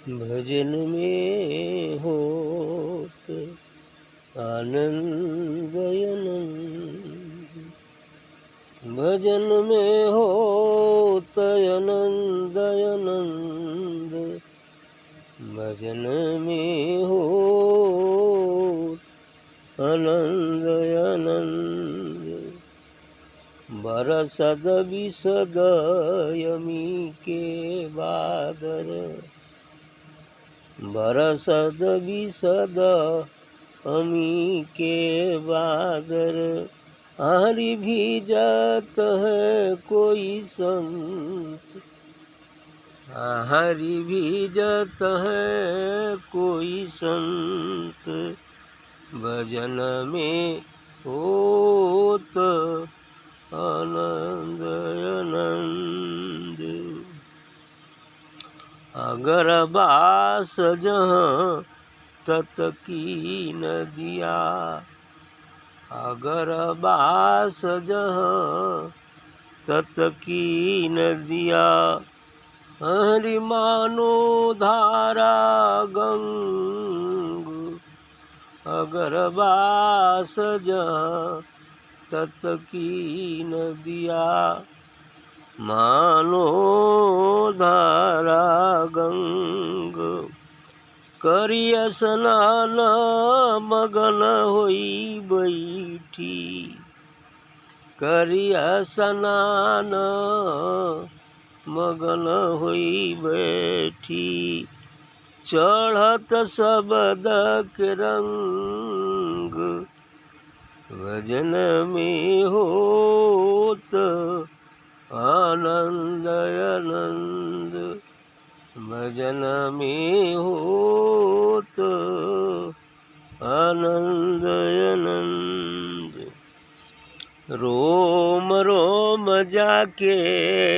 भजन में होत आनंद आनंद, भजन में होत आनंद आनंद, भजन में होत आनंद आनंद। बरसद बिसद यमी के बादर, बरसद बिसद अमी के बादर, हरि भीजत है कोई संत, हरि भीजत है कोई संत, भजन में होत आनंद आनंद। अगर बास जहाँ तत की नदिया, अगर बास जहाँ तत की नदिया, हरि मानो धारा गंग, अगर बास जहाँ तत की नदिया, मानो धारा गंग, करिय स्नान मगन होई बैठी, करिय स्नान मगन होई बैठी, चढ़त शब्द के रंग, भजन में होत आनंद आनंद, भजन में होत आनंद आनंद। रोम रोम जाके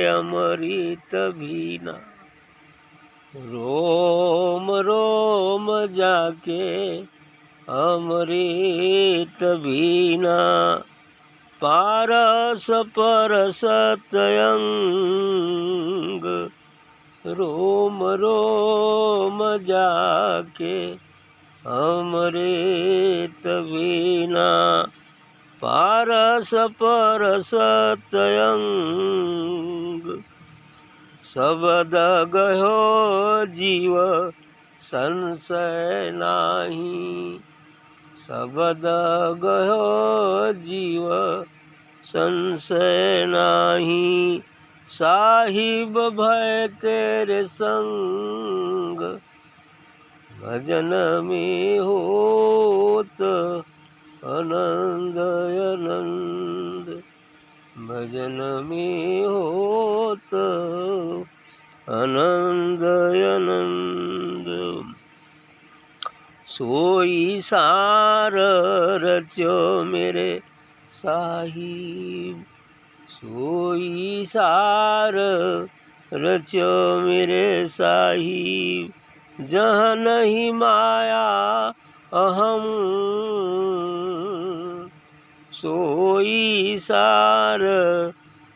अमृत भीना, रोम रोम जाके अमृत भीना, पारस परसत अंग, रोम रोम जाके अमृत भीना, पारस परसत अंग, शब्द गयो जीव संशय नाही, शब्द गयो जीव संशय नाही, साहिब भय तेरे संग, भजन में होत आनंद आनंद, भजन में होत आनंद आनंद। सोई सार रचो मेरे साहिब, सोई सार रचो मेरे साहिब, जहाँ नहीं माया अहम, सोई सार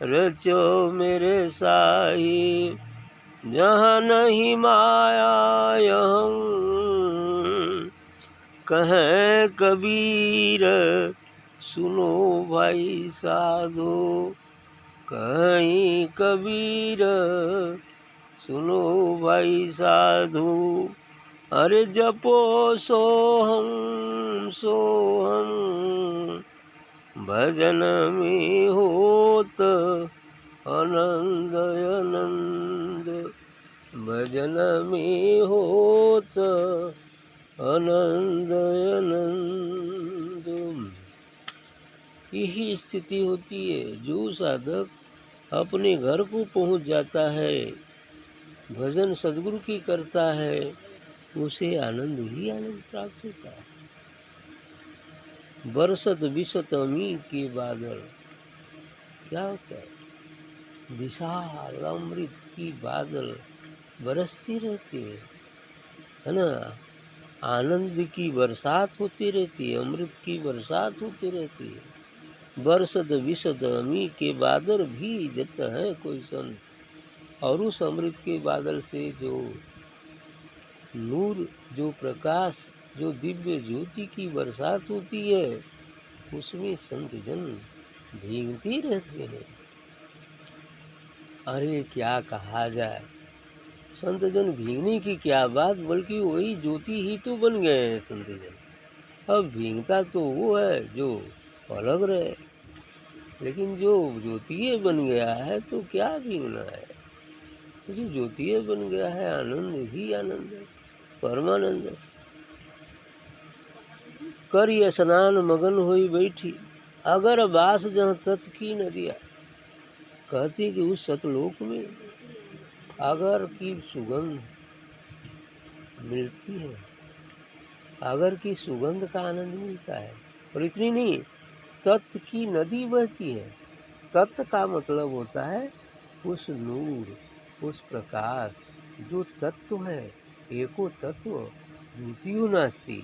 रचो मेरे साहिब, जहाँ नहीं माया अहम, कहें कबीर सुनो भाई साधो, कहीं कबीर सुनो भाई साधु, अरे जपो सोहम सोहम, भजन में होत आनंद आनंद, भजन में होत आनंद आनंद। यही स्थिति होती है। जो साधक अपने घर को पहुंच जाता है, भजन सद्गुरु की करता है, उसे आनंद ही आनंद प्राप्त होता है। बरसत बिसत अमी के बादल, क्या होता है? विशाल अमृत की बादल बरसती रहती है ना। आनंद की बरसात होती रहती है, अमृत की बरसात होती रहती है। बरसद विशद अमी के बादल भी जत है कोई संत, और उस अमृत के बादल से जो नूर, जो प्रकाश, जो दिव्य ज्योति की बरसात होती है, उसमें संत जन भीगते रहते हैं। अरे क्या कहा जाए, संत जन भीगने की क्या बात, बल्कि वही ज्योति ही तो बन गए हैं संत जन। अब भीगता तो वो है जो अलग रहे, लेकिन जो ज्योतिए बन गया है तो क्या भीगना है। जो ज्योतिए बन गया है, आनंद ही आनंद है, परमानंद है। कर ये स्नान मगन हुई बैठी, अगर बास जहाँ तत् की नदिया। कहती कि उस सतलोक में अगर की सुगंध मिलती है, अगर की सुगंध का आनंद मिलता है। और इतनी नहीं, तत्व की नदी बहती है। तत्व का मतलब होता है उस नूर, उस प्रकाश, जो तत्व है। एको तत्व द्वितीयो नास्ति,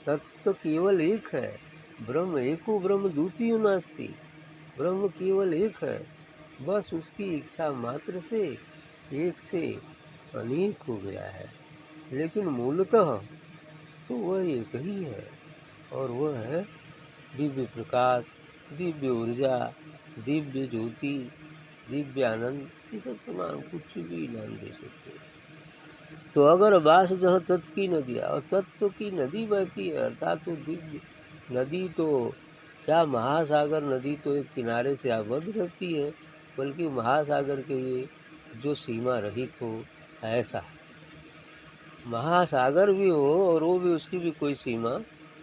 तत्व तो केवल एक है। ब्रह्म एको ब्रह्म द्वितीयो नास्ति, ब्रह्म केवल एक है। बस उसकी इच्छा मात्र से एक से अनेक हो गया है, लेकिन मूलतः तो वह एक ही है। और वह है दिव्य प्रकाश, दिव्य ऊर्जा, दिव्य ज्योति, दिव्य आनंद। ये सब तो नाम कुछ भी नाम दे सकते हैं। तो अगर बास जहाँ तत्व की नदियाँ, और तत्व की नदी बहती है, अर्थात तो दिव्य नदी तो क्या, महासागर नदी तो एक किनारे से आबद्ध रहती है, बल्कि महासागर के ये जो सीमा रहित हो, ऐसा महासागर भी हो और वो भी उसकी भी कोई सीमा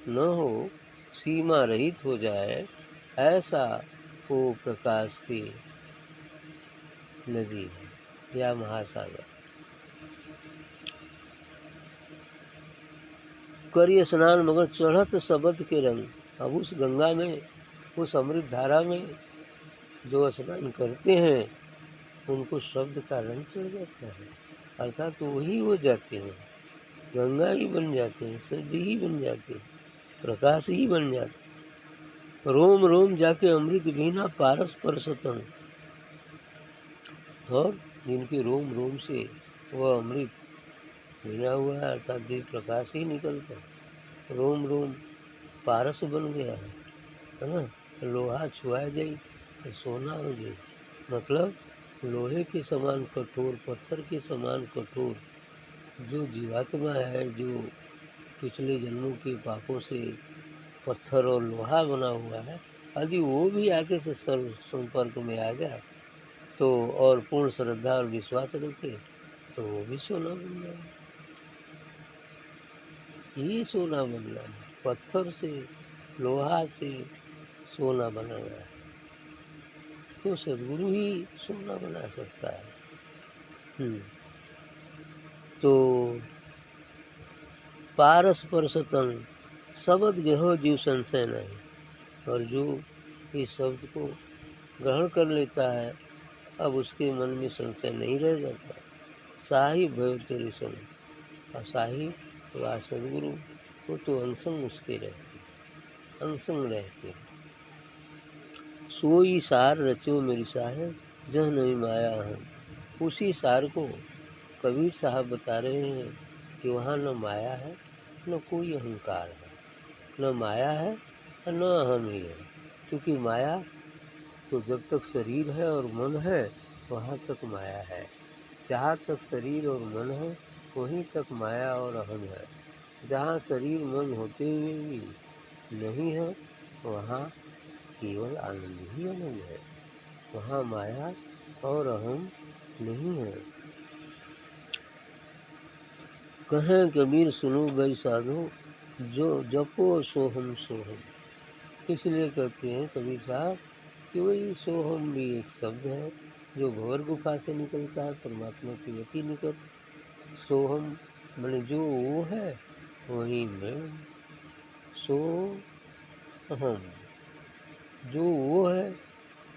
न हो, सीमा रहित हो जाए, ऐसा वो प्रकाश की नदी है या महासागर। करिए स्नान मगर चढ़त शब्द के रंग। अब उस गंगा में, उस अमृत धारा में जो स्नान करते हैं, उनको शब्द का रंग चढ़ जाता है, अर्थात तो वही हो जाते हैं, गंगा ही बन जाते हैं, शब्द ही बन जाते हैं, प्रकाश ही बन जाते हैं। रोम रोम जाके अमृत बीना पारस परसतन, और जिनके रोम रोम से वह अमृत बीना हुआ है, अर्थात दिव्य प्रकाश ही निकलता है। रोम रोम पारस बन गया है ना। लोहा छुआ जाए तो सोना हो जाए, मतलब लोहे के समान कठोर, पत्थर के समान कठोर जो जीवात्मा है, जो पिछले जन्मों के पापों से पत्थर और लोहा बना हुआ है, यदि वो भी आगे से संपर्क में आ जाए तो, और पूर्ण श्रद्धा और विश्वास रखे, तो वो भी सोना बन जाए। ये सोना बनना है, पत्थर से, लोहा से सोना बना हुआ है, तो सदगुरु ही सोना बना सकता है। तो पारस परसतन शब्द गहो जीव संशय नहीं, और जो इस शब्द को ग्रहण कर लेता है, अब उसके मन में संशय नहीं रह जाता। साही भय तेरे संग, और साही व सदगुरु वो तो अंसंग उसके रहते, अंसंग रहते। सोई सार रचो मेरी साहेब, जह नहीं माया है। उसी सार को कबीर साहब बता रहे हैं कि वहाँ न माया है, न कोई अहंकार है, न माया है और न अहम ही है। क्योंकि माया तो जब तक शरीर है और मन है, वहाँ तक माया है। जहाँ तक शरीर और मन है, वहीं तक माया और अहम है। जहाँ शरीर मन होते हुए भी नहीं है, वहाँ केवल आनंद ही आनंद है, वहाँ माया और अहम नहीं है। कहें कबीर सुनो गई साधो, जो जपो सोहम सोहम। इसलिए कहते हैं कबीर साहब कि वही सोहम भी एक शब्द है जो भंवर गुफा से निकलता है, परमात्मा की अति निकट। सोहम माने जो वो है वही मैं, सो हम, जो वो है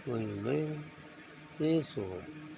वही मैं, ये सोहम।